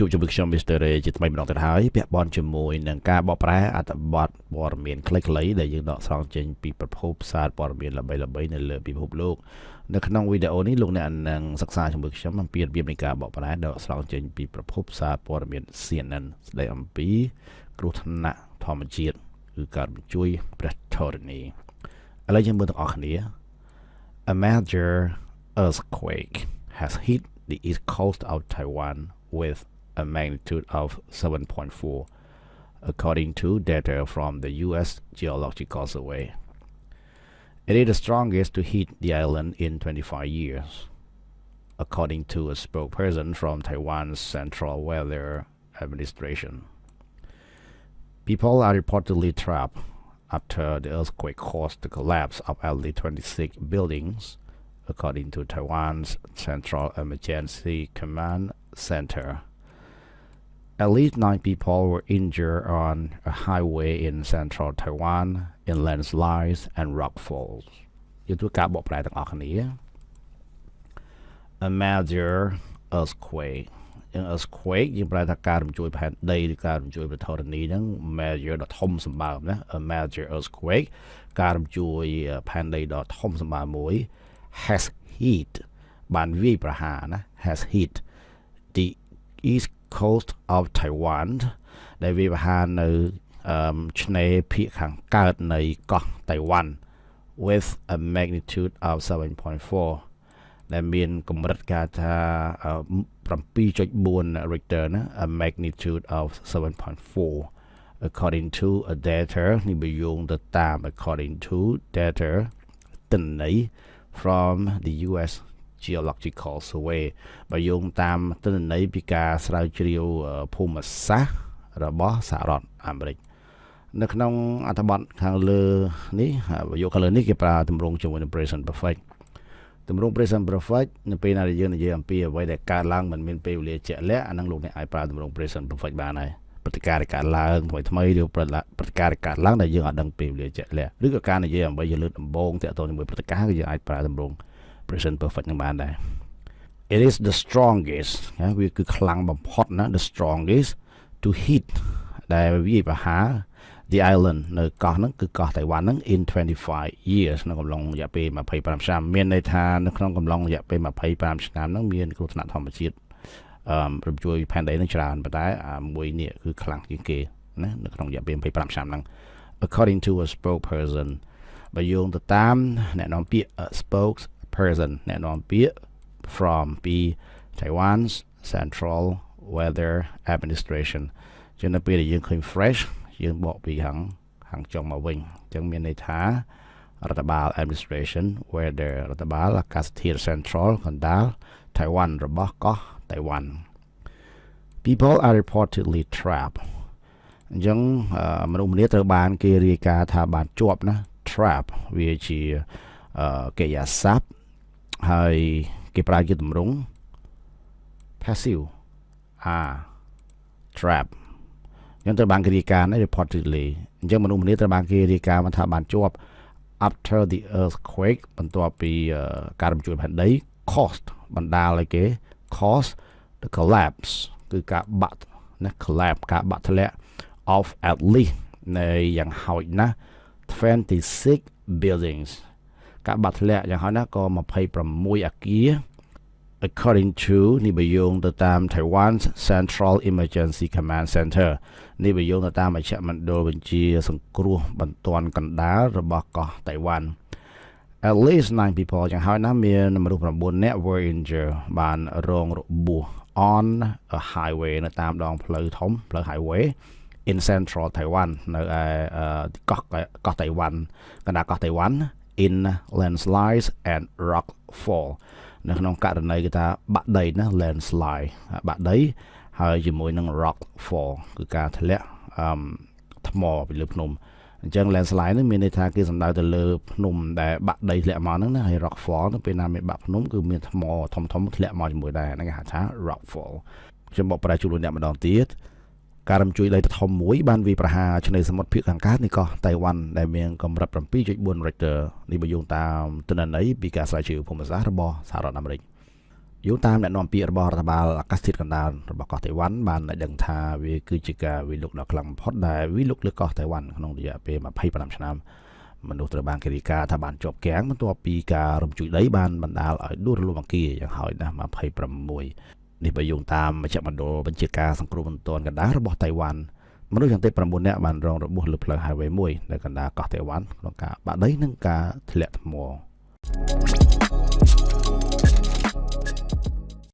ជួបជាមួយខ្ញុំ Mr. Ray ជាថ្មីម្ដងទៀតហើយពាក់ព័ន្ធជាមួយនឹងការបកប្រែអត្ថបទព័ត៌មានខ្លីៗដែលយើងដកស្រង់ចេញពីប្រភពសារព័ត៌មានល្បីៗនៅលើពិភពលោកនៅក្នុងវីដេអូនេះលោកអ្នកនឹងសិក្សាជាមួយខ្ញុំអំពីរបៀបនៃការបកប្រែដកស្រង់ចេញពីប្រភពសារព័ត៌មាន CNN ស្ដីអំពីគ្រោះថ្នាក់ធម្មជាតិគឺការបញ្ជួយព្រះធរណីឥឡូវយើងមើលទាំងអស់គ្នា A major earthquake has hit the east coast of Taiwan with a magnitude of 7.4, according to data from the U.S. Geological Survey. It is the strongest to hit the island in 25 years, according to a spokesperson from Taiwan's Central Weather Administration. People are reportedly trapped after the earthquake caused the collapse of at least 26 buildings, according to Taiwan's Central Emergency Command Center. At least 9 people were injured on a highway in central Taiwan in landslides and rockfalls. A major earthquake. An earthquake យើងប្រែថាការរំជួយផែនដីឬការរំជួយប្រធរណីហ្នឹង major ដ៏ធំសម្បើមណា A major earthquake ការរំជួយផែនដីដ៏ធំសម្បើមមួយ has hit បានវាយប្រហារណា has hit the east coast of Taiwan ដែលវាយប្រហារនៅឆ្នេរភាគខាងកើតនៃកោះតៃវ៉ាន់ with a magnitude of 7.4 ដែលមានកម្រិតការថា7.4 Richter ណា a magnitude of 7.4 according to a data នេះបើយោងទៅតាម according to data ទិន្នន័យfrom the U.S. Geological Survey បើយោងតាមទិន្នន័យពីការស្រាវជ្រាវភូមិសាស្ត្ររបស់សហរដ្ឋអាមេរិកនៅក្នុងអត្ថបទខាងលើនេះយកខាងលើនេះគេប្រើទម្រង់ជាមួយនឹង present perfect ទម្រង់ present perfect នៅពេលណាយើងនិយាយអំពីអ្វីដែលកើតឡើងមិនមានពេលវេលាជាក់លាក់អានឹងលោកអ្នកអាចប្រើទម្រង់ present perfect បានហើយព្រឹត្តិការណ៍ដែលកើតឡើងថ្មីឬព្រឹត្តិការណ៍ដែលកើតឡើងដែលយើងអត់ដឹងពេលវេលាជាក់លាក់ឬក៏ការនិយាយអំពីលើកដំបូងទាក់ទងជាមួយព្រឹត្តិការណ៍គឺយើងអាចប្រើទម្រង់ present perfect នឹងបានដែរ It is the strongest វាគឺខ្លាំងបំផុតណា the strongest to hit ដែលវាប្រហារ the island នៅកោះហ្នឹងគឺកោះតៃវ៉ាន់ហ្នឹង in 25 years នៅកំឡុងរយៈពេល25ឆ្នាំមានន័យថានៅក្នុងកំឡុងរយៈពេល25ឆ្នាំហ្នឹងមានគ្រោះថ្នាក់ធម្មជាតិរំជួយផែនដីហ្នឹងច្រើនប៉ុន្តែមួយនេះគឺខ្លាំងជាងគេណានៅក្នុងរយៈពេល25ឆ្នាំហ្នឹង according to a spokesperson បើយោងទៅតាមអ្នកនាំពាក្យ spokesperson អ្នកនាំពាក្យ from ពី Taiwan's Central Weather Administration ជានៅពេលដែលយើងឃើញ fresh យើងបកពីខាងចុងមកវិញអញ្ចឹងមានន័យថារដ្ឋបាល administration weather រដ្ឋបាលអាកាសធាតុ central កណ្ដាល Taiwan របស់កោះតៃវ៉ាន់ people are reportedly trapped អញ្ចឹងមនុស្សម្នាត្រូវបានគេរាយការណ៍ថាបានជាប់ណា trap វាជាកិរិយាសព្ទហើយគេប្រើជាទម្រង់ passive trap អញ្ចឹងត្រូវបានគេរាយការណ៍ reportedly អញ្ចឹងមនុស្សម្នាត្រូវបានគេរាយការណ៍ថាបានជាប់ after the earthquake បន្ទាប់ពីការរំជួយផែនដី caused បណ្ដាលឲ្យគេ cause the collapse គឺការបាក់ណា collapse ការបាក់ធ្លាក់ of at least នៃយ៉ាងហោចណាស់26 buildings ការបាក់ធ្លាក់យ៉ាងហោចណាស់ក៏26អគារaccording to នេះបើយោងទៅតាម Taiwan's Central Emergency Command Center នេះបើយោងទៅតាមមជ្ឈមណ្ឌលបញ្ជាសង្គ្រោះបន្ទាន់កណ្ដាលរបស់កោះតៃវ៉ាន់ At least 9 people យ៉ាងហោចណាស់មានមនុស្ស9នាក់ were injured បានរងរបួស on a highway នៅតាមដងផ្លូវធំផ្លូវ highway in central Taiwan នៅឯកោះតៃវ៉ាន់កណ្ដាលកោះតៃវ៉ាន់ in landslides and rockfall នៅក្នុងករណីគេថាបាក់ដីណា landslide បាក់ដីហើយជាមួយនឹង rockfall គឺការធ្លាក់ថ្មពីលើភ្នំអញ្ចឹង landslide នេះមានន័យថាគេសំដៅទៅលើភ្នំដែលបាក់ដីធ្លាក់មកហ្នឹងណាហើយ rockfall ទៅពេលណាមានបាក់ភ្នំគឺមានថ្មធំធ្លាក់មកជាមួយដែរហ្នឹងគេហៅថា rockfall ខ្ញុំបកប្រែជូនលោកអ្នកម្ដងទៀតការរំជួយដីដ៏ធំមួយបានវាយប្រហារឆ្នេរសមុទ្រភាគខាងកើតនៃកោះតៃវ៉ាន់ដែលមានកម្រិត 7.4 Richter នេះបើយោងតាមទិន្នន័យពីការស្រាវជ្រាវភូមិសាស្ត្ររបស់សហរដ្ឋអាមេរិក យោងតាមអ្នកនាំពាក្យរបស់រដ្ឋបាលអាកាសធាតុកណ្ដាលរបស់កោះតៃវ៉ាន់បានឲ្យដឹងថាវាគឺជាការវិលុកដ៏ខ្លាំងបំផុតដែលវិលុកលើកោះតៃវ៉ាន់ក្នុងរយៈពេល25ឆ្នាំមនុស្សត្រូវបានគេរាយការណ៍ថាបានជាប់គាំងបន្ទាប់ពីការរំជួយដីបានបណ្ដាលឲ្យដួលរលំអគារយ៉ាងហោចណាស់26នេះបើយោងតាមមជ្ឈមណ្ឌលបញ្ជាការសង្គ្រោះបន្ទាន់កណ្ដាលរបស់តៃវ៉ាន់មនុស្សយ៉ាងតិច9នាក់បានរងរបួសលើផ្លូវ highway 1នៅកណ្ដាលកោះតៃវ៉ាន់ក្នុងការបាក់ដីនិងការធ្លាក់ថ្ម